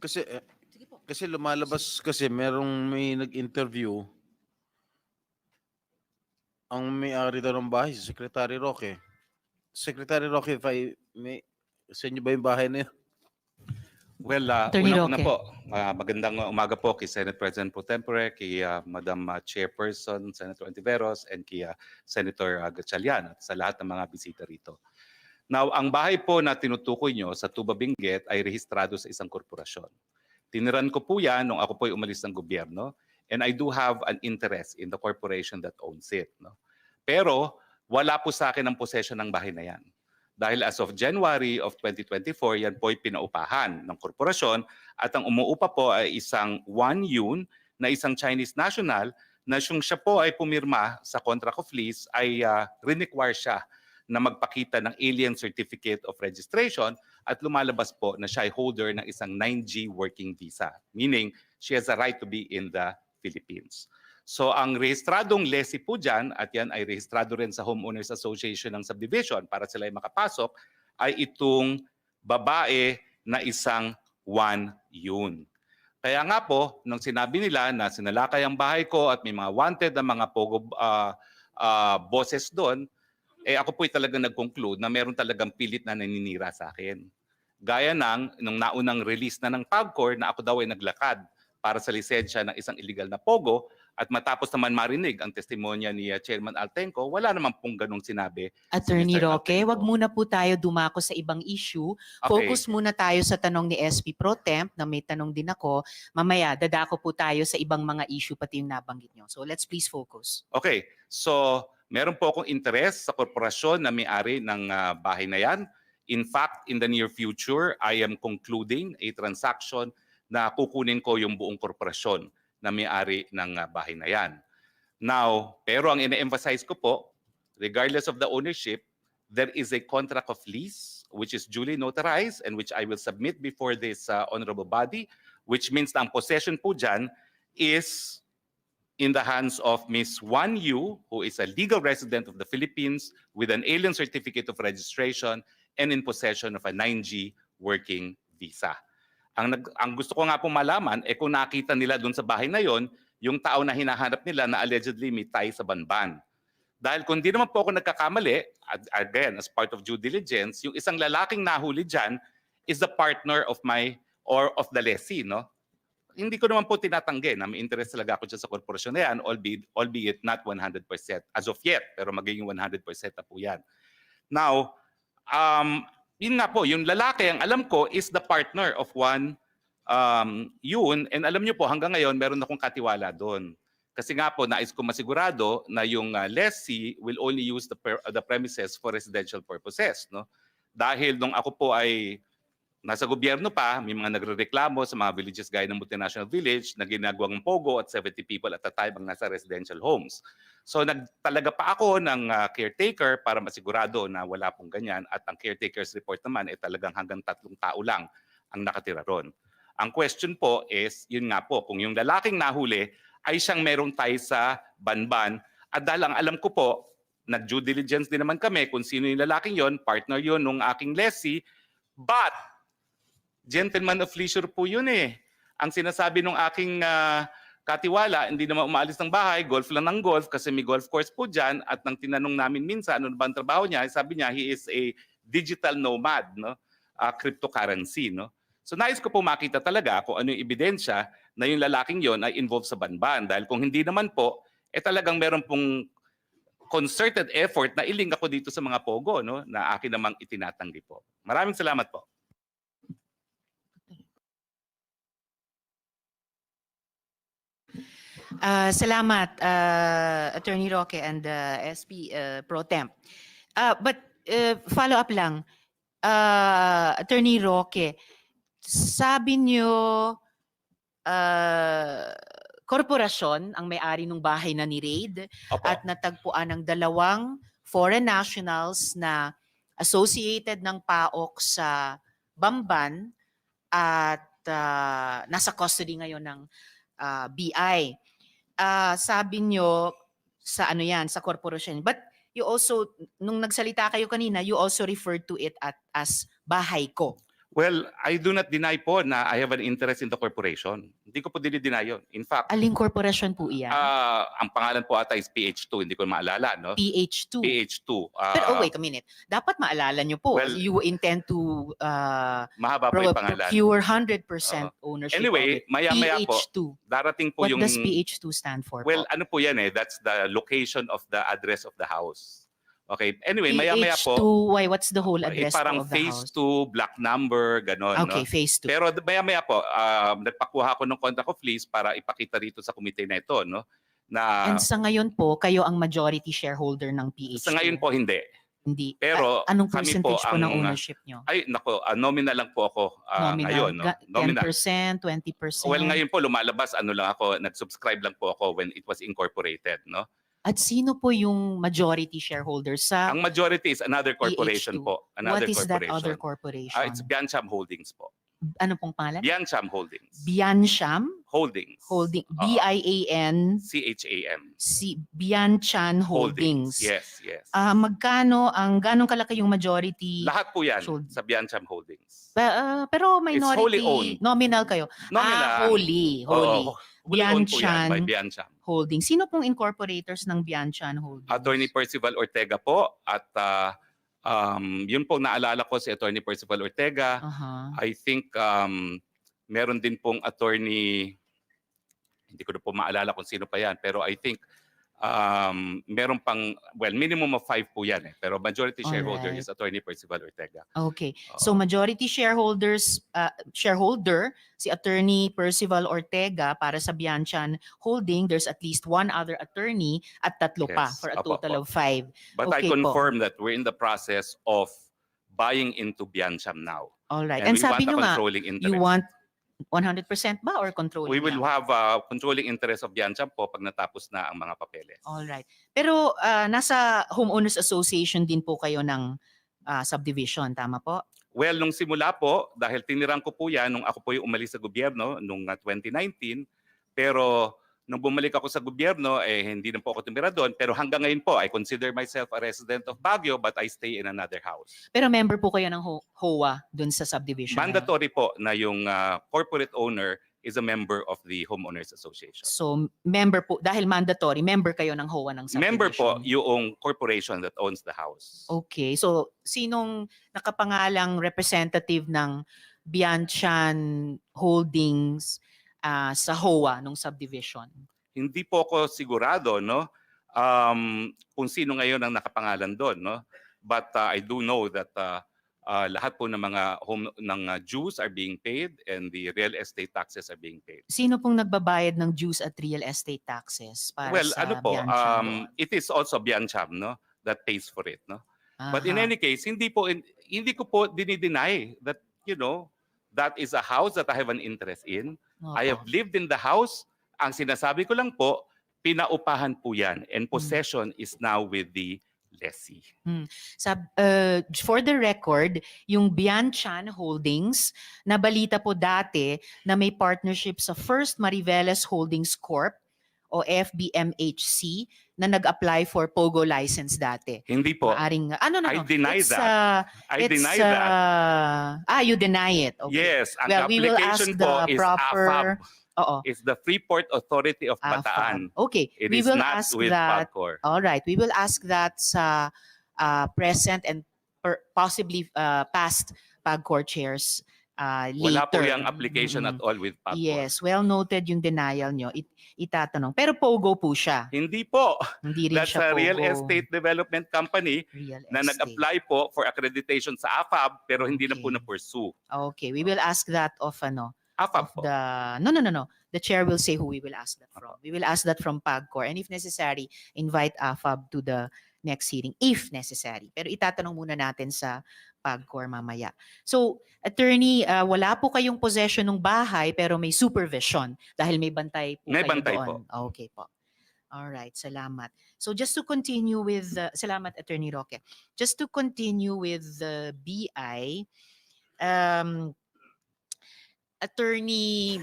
Kasi kasi lumalabas kasi may nag-interview, ang may-ari daw ng bahay si Secretary Roque. Secretary Roque, sa inyo ba yung bahay na yun? Well, Attorney unang-una Roque. po, magandang umaga po kay Senate President Pro Tempore, kay Madam Chairperson, Senator Antiveros, and kay Senator Gatchalian at sa lahat ng mga bisita rito. Now, ang bahay po na tinutukoy nyo sa Tuba Benguet ay rehistrado sa isang korporasyon. Tiniran ko po yan nung ako po ay umalis ng gobyerno, and I do have an interest in the corporation that owns it. No? Pero wala po sa akin ang possession ng bahay na yan. Dahil as of January of 2024, yan po ay pinaupahan ng korporasyon at ang umuupa po ay isang Wang Yun na isang Chinese national na siya po ay pumirma sa contract of lease ay require siya na magpakita ng alien certificate of registration at lumalabas po na siya ay holder ng isang 9G working visa, meaning she has a right to be in the Philippines. So ang rehistradong lessee po dyan, at yan ay rehistrado rin sa Homeowners Association ng Subdivision para sila ay makapasok, ay itong babae na isang Wang Yun. Kaya nga po, nung sinabi nila na sinalakay ang bahay ko at may mga wanted na mga pogo bosses doon, ako po ay talagang nag-conclude na meron talagang pilit na naninira sa akin. Gaya nung naunang release na ng PAGCOR na ako daw ay naglakad para sa lisensya ng isang illegal na pogo, at matapos naman marinig ang testimonya ni Chairman Altenco, wala naman pong ganong sinabi. Attorney Si Mr. Roque, Altenco. wag muna po tayo dumako sa ibang issue. Focus muna tayo sa tanong ni SP Pro Temp, na may tanong din ako. Mamaya, dadako po tayo sa ibang mga issue pati yung nabanggit nyo. So let's please focus. Okay, so meron po akong interest sa korporasyon na may-ari ng bahay na yan. In fact, in the near future, I am concluding a transaction na kukunin ko yung buong korporasyon na may-ari ng bahay na yan. Now, pero ang ina-emphasize ko po, regardless of the ownership, there is a contract of lease which is duly notarized and which I will submit before this honorable body, which means na ang possession po dyan is in the hands of Ms. Wang Yu, who is a legal resident of the Philippines with an alien certificate of registration and in possession of a 9G working visa. Ang gusto ko nga pong malaman, kung nakita nila doon sa bahay na yon, yung tao na hinahanap nila na allegedly may tie sa Banban. Dahil kung di naman po ako nagkakamali, again, as part of due diligence, yung isang lalaking nahuli dyan is the partner of of the lessee, no? Hindi ko naman po tinatanggi na may interest talaga ako dyan sa korporasyon na yan, albeit not 100% as of yet, pero magiging 100% na po yan. Now, yun nga po, yung lalaki, ang alam ko, is the partner of Wang Yun, and alam niyo po, hanggang ngayon, meron akong katiwala doon. Kasi nga po, nais ko masigurado na yung lessee will only use the premises for residential purposes. No? Dahil nung ako po ay nasa gobyerno pa, may mga nagrereklamo sa mga villages gaya ng Multinational Village na ginagawang pogo at 70 people at a time ang nasa residential homes. So nagtalaga pa ako ng caretaker para masigurado na wala pong ganyan, at ang caretaker's report naman ay talagang hanggang 3 tao lang ang nakatira ron. Ang question po is, yun nga po, kung yung lalaking nahuli ay siyang merong tie sa Banban, at dahil ang alam ko po, nag-due diligence din naman kami kung sino yung lalaking yon, partner yon nung aking lessee, but gentleman of leisure po yun eh. Ang sinasabi nung aking katiwala, hindi naman umaalis ng bahay, golf lang ng golf kasi may golf course po dyan, at nang tinanong namin minsan ano ba ang trabaho niya, sabi niya he is a digital nomad, no? Cryptocurrency. No? So nais ko po makita talaga kung ano yung ebidensya na yung lalaking yon ay involved sa Banban. Dahil kung hindi naman po, talagang meron pong concerted effort na iling ako dito sa mga pogo, no? Na akin namang itinatanggi po. Maraming salamat po. Salamat, Attorney Roque and SP Pro Temp. But follow up lang, Attorney Roque, sabi niyo korporasyon ang may-ari ng bahay na ni-raid at natagpuan ng 2 foreign nationals na associated ng PAOK sa Bamban at nasa custody ngayon ng BI. Sabi nyo sa ano yan, sa korporasyon. But you also, nung nagsalita kayo kanina, you also referred to it as bahay ko. Well, I do not deny po na I have an interest in the corporation. Hindi ko po dinideny yun. In fact, Aling korporasyon po iyan? ang pangalan po ata is PH2, hindi ko maalala, no? PH2. PH2. Pero wait a minute. Dapat maalala nyo po. well, you intend to mahaba pa yung pangalan. procure 100% ownership Anyway, of it. maya-maya po, PH2. darating po What yung... does PH2 stand for Well, po? ano po yan eh, that's the location of the address of the house. Okay, anyway, maya-maya PH2, po, why? What's the whole address po parang of the phase house? 2, black number, gano'n. Okay, No? phase 2. Pero maya-maya po, nagpakuha ko ng contract of lease para ipakita rito sa komite na ito, no? Na And sa ngayon po, kayo ang majority shareholder ng PH2. sa ngayon po hindi. Hindi. Pero Anong kami percentage po po ng ang- ownership nyo? Ay, nako, nominal lang po ako ngayon. No? Nominal. 10%, 20%? Well, ngayon po lumalabas, ano lang ako, nag-subscribe lang po ako when it was incorporated, no? At sino po yung majority shareholder sa Ang majority is another corporation PH2. po. Another what is that corporation. other corporation? It's Biancham Holdings po. Ano pong pangalan? Biancham Holdings. Biancham Holdings. Holding. Oo. BIAN CHAM. Bianchan Holdings. Yes, yes. Ganong kalaki yung majority? Lahat po yan Sold. sa Biancham Holdings. Pero wholly minority owned. nominal kayo. Nominal. Wholly. Oo, wholly owned po yan by Bianchan Biancham. Holdings. Sino pong incorporators ng Bianchan Holdings? Attorney Percival Ortega po at yun po naalala ko si Attorney Percival Ortega. Aha. I think meron din pong attorney, hindi ko na po maalala kung sino pa yan, pero I think meron pang, well, minimum of 5 po yan eh. Pero majority shareholder Alright. is Attorney Percival Ortega. Okay. Oo. So majority shareholder si Attorney Percival Ortega para sa Bianchan Holding. There's at least one other attorney at tatlo pa Yes. for a Opo, total opo. of 5. But I Okay po. confirm that we're in the process of buying into Biancham now. All right. And And we sabi want a nyo nga, controlling interest. you want 100% ba or controlling We will lang? have controlling interest of Biancham po pag natapos na ang mga papeles. All right. Pero nasa Homeowners Association din po kayo ng subdivision, tama po? Well, nung simula po, dahil tinirang ko po yan nung ako po yung umalis sa gobyerno nung 2019, pero nung bumalik ako sa gobyerno, hindi na po ako tumira doon. Pero hanggang ngayon po, I consider myself a resident of Baguio but I stay in another house. Pero member po kayo ng HOA dun sa subdivision. na yun? Mandatory po na yung corporate owner is a member of the Homeowners Association. So member po, dahil mandatory, member kayo ng HOA ng subdivision. Member po yung corporation that owns the house. Okay. So sinong nakapangalang representative ng Bianchan Holdings sa HOA nung subdivision? Hindi po ako sigurado, no? Kung sino ngayon ang nakapangalan doon, no? But I do know that lahat po ng mga dues are being paid and the real estate taxes are being paid. Sino pong nagbabayad ng dues at real estate taxes para Well, sa ano po, Bianchan? it is also Biancham, no? That pays for it, no? But in Aha. any case, hindi ko po dinideny that, that is a house that I have an interest in. I have Opo. lived in the house. Ang sinasabi ko lang po, pinaupahan po yan and possession is now with the lessee. For the record, yung Bianchan Holdings, nabalita po dati na may partnership sa First Mariveles Holdings Corp o FBMHC na nag-apply for POGO license dati. Hindi po. Maaring, no. I deny It's, that. I deny that. You deny it. Okay. Yes, ang Well, we will ask application po the is proper... AFAB. Oo. It's the Freeport Authority of AFAB. Bataan. Okay. It We is will not ask with that. PAGCOR. All right. We will ask that sa present and possibly past PAGCOR chairs later. Wala po yung application at all with PAGCOR. Yes, well noted yung denial nyo. Itatanong. Pero POGO po siya. Hindi po. Hindi rin That's siya a POGO. real estate development company Real na estate. nag-apply po for accreditation sa AFAB pero hindi na po Okay. na-pursue. Okay, we will ask that of AFAB po. No. The chair will say who we will ask that from. We will ask that from PAGCOR and if necessary, invite AFAB to the next hearing if necessary. Pero itatanong muna natin sa PAGCOR mamaya. So, attorney, wala po kayong possession ng bahay pero may supervision dahil may bantay po May kayo bantay doon. Okay po. All right, salamat. So just to continue with salamat Attorney Roque. Just to continue with the BI, Attorney